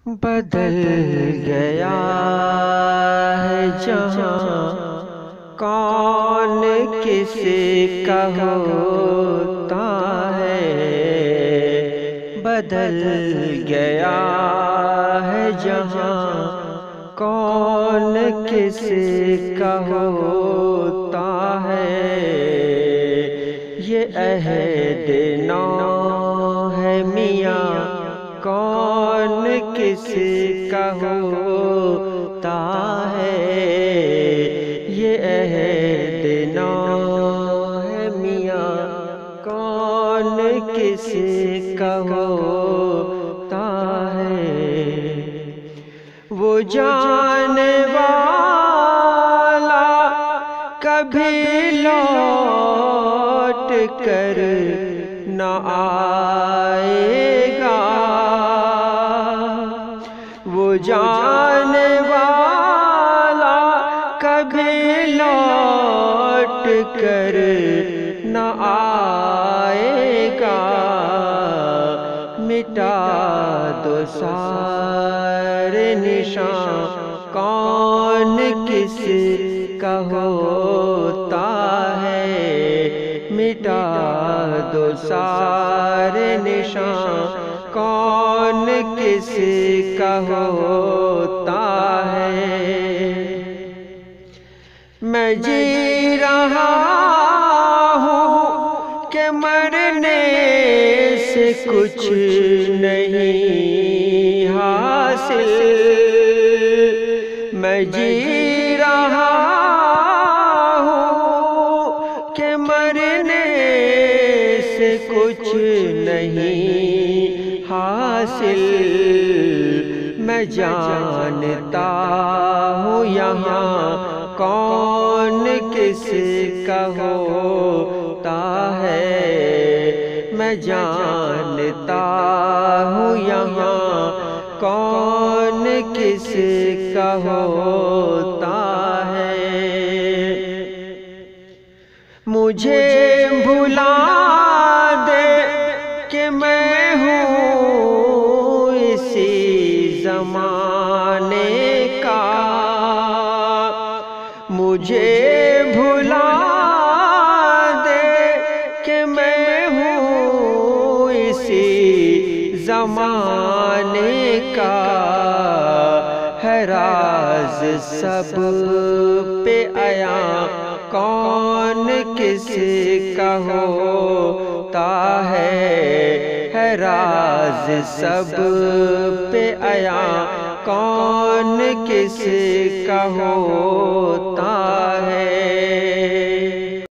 بدل گیا ہے جہاں، کون کس کا ہوتا ہے۔ بدل گیا ہے جہاں، کون کس کا ہوتا ہے۔ یہ عہد نو ہے میاں، کون کس کا ہوتا ہے۔ یہ عہد نو ہے میاں، کون کس کا ہوتا ہے۔ وہ جانے والا کبھی لوٹ کر نہ آئے گا۔ وہ جانے والا کبھی لوٹ کر نہ آئے گا۔ مٹا دو سارے نشان، کون کس کا ہوتا ہے۔ مٹا دو سارے نشان، کون کس کا ہوتا ہے۔ میں جی رہا ہوں کہ مرنے سے کچھ نہیں حاصل۔ میں جی رہا ہوں کہ مرنے سے کچھ نہیں حاصل۔ میں جانتا ہوں یہاں، کون کس کا ہوتا ہے۔ میں جانتا ہوں یہاں، کون کس کا ہوتا ہے۔ مجھے بھلا دے کہ میں ہوں اسی زمانے کا۔ مجھے بھلا دے کہ میں ہوں اسی زمانے کا۔ ہے راز سب پہ عیاں، کون کس کا ہوتا ہے۔ ہے راز سب پہ عیاں، کون کس کا ہوتا